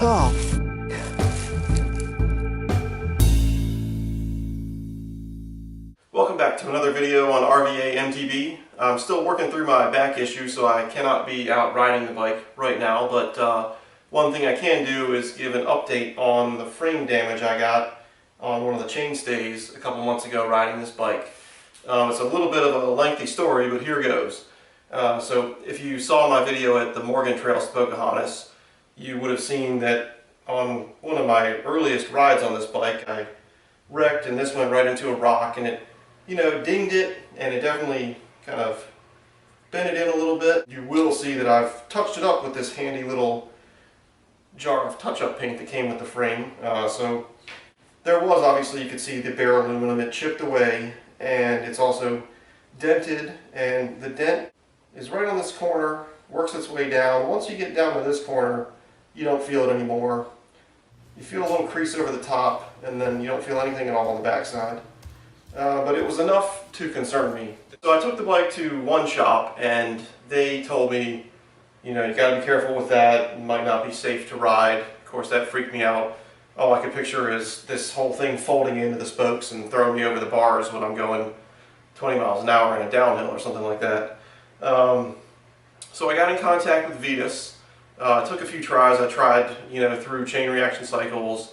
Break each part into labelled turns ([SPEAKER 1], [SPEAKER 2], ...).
[SPEAKER 1] Oh.
[SPEAKER 2] Welcome back to another video on RVA MTB. I'm still working through my back issue, so I cannot be out riding the bike right now, but one thing I can do is give an update on the frame damage I got on one of the chainstays a couple months ago riding this bike. It's a little bit of a lengthy story, but here goes. So if you saw my video at the Morgan Trails to Pocahontas, you would have seen that on one of my earliest rides on this bike, I wrecked and this went right into a rock, and it, dinged it, and it definitely kind of bent it in a little bit. You will see that I've touched it up with this handy little jar of touch-up paint that came with the frame. So there was, obviously, you could see the bare aluminum, it chipped away, and it's also dented, and the dent is right on this corner, works its way down. Once you get down to this corner, you don't feel it anymore. You feel a little crease over the top, and then you don't feel anything at all on the backside. But it was enough to concern me. So I took the bike to one shop, and they told me, you gotta be careful with that, it might not be safe to ride. Of course, that freaked me out. All I could picture is this whole thing folding into the spokes and throwing me over the bars when I'm going 20 miles an hour in a downhill or something like that. So I got in contact with Vitus. Took a few tries. I tried, through chain reaction cycles,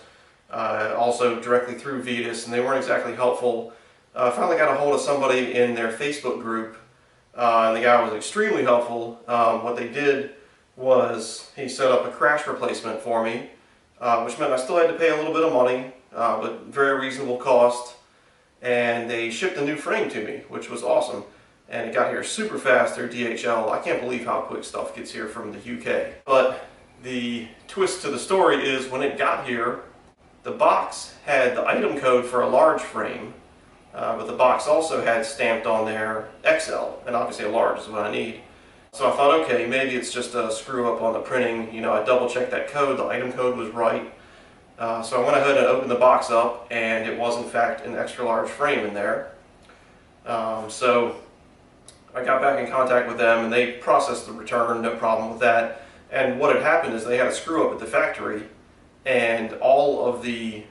[SPEAKER 2] also directly through Vitus, and they weren't exactly helpful. I finally got a hold of somebody in their Facebook group, and the guy was extremely helpful. What they did was he set up a crash replacement for me, which meant I still had to pay a little bit of money, but very reasonable cost, and they shipped a new frame to me, which was awesome. And it got here super fast through DHL. I can't believe how quick stuff gets here from the UK. But the twist to the story is when it got here, the box had the item code for a large frame, but the box also had stamped on there XL, and obviously a large is what I need. So I thought, okay, maybe it's just a screw up on the printing. I double checked that code, the item code was right. So I went ahead and opened the box up, and it was in fact an extra large frame in there. So I got back in contact with them, and they processed the return, no problem with that. And what had happened is they had a screw up at the factory, and all of the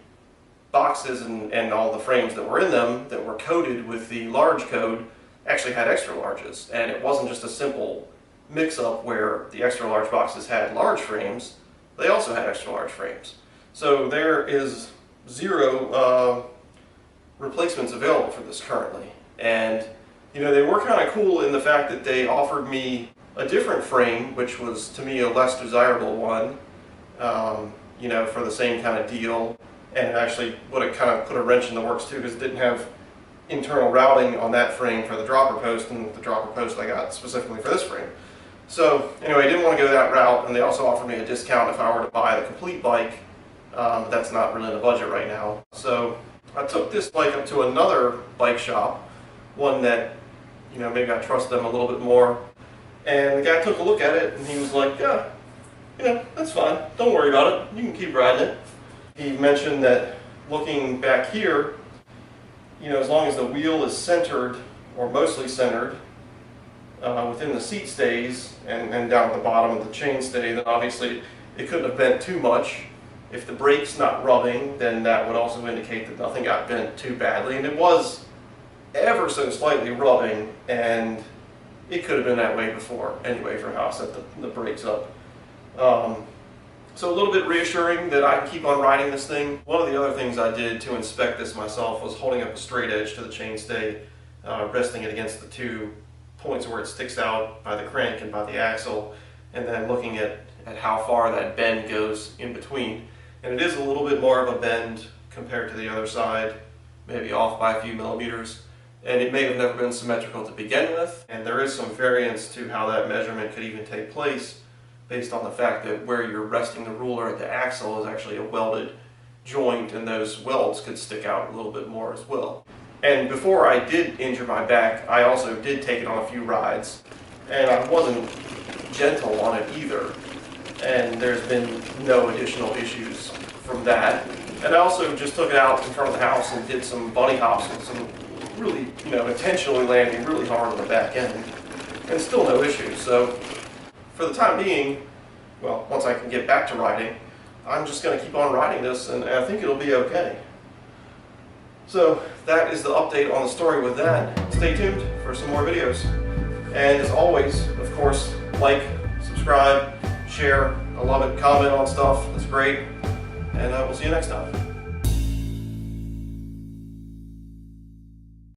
[SPEAKER 2] boxes and all the frames that were in them that were coded with the large code actually had extra larges. And it wasn't just a simple mix-up where the extra large boxes had large frames, they also had extra large frames. So there is zero replacements available for this currently. And they were kind of cool in the fact that they offered me a different frame, which was to me a less desirable one, for the same kind of deal. And it actually would have kind of put a wrench in the works too, because it didn't have internal routing on that frame for the dropper post, and the dropper post I got specifically for this frame. So anyway, I didn't want to go that route, and they also offered me a discount if I were to buy the complete bike. But that's not really in the budget right now. So I took this bike up to another bike shop, one that maybe I trust them a little bit more. And the guy took a look at it, and he was like, yeah, that's fine. Don't worry about it. You can keep riding it. He mentioned that looking back here, as long as the wheel is centered, or mostly centered, within the seat stays and down at the bottom of the chainstay, then obviously it couldn't have bent too much. If the brake's not rubbing, then that would also indicate that nothing got bent too badly. And it was ever so slightly rubbing, and it could have been that way before anyway for how I set the brakes up. So a little bit reassuring that I can keep on riding this thing. One of the other things I did to inspect this myself was holding up a straight edge to the chainstay, resting it against the two points where it sticks out by the crank and by the axle, and then looking at how far that bend goes in between. And it is a little bit more of a bend compared to the other side, maybe off by a few millimeters. And it may have never been symmetrical to begin with, and there is some variance to how that measurement could even take place based on the fact that where you're resting the ruler at the axle is actually a welded joint, and those welds could stick out a little bit more as well. And before I did injure my back, I also did take it on a few rides, and I wasn't gentle on it either, and there's been no additional issues from that. And I also just took it out in front of the house and did some bunny hops with some really, intentionally landing really hard on the back end, and still no issues. So for the time being, well, once I can get back to riding, I'm just going to keep on riding this, and I think it'll be okay. So that is the update on the story with that. Stay tuned for some more videos. And as always, of course, like, subscribe, share. I love it. Comment on stuff. That's great. And we'll see you next time.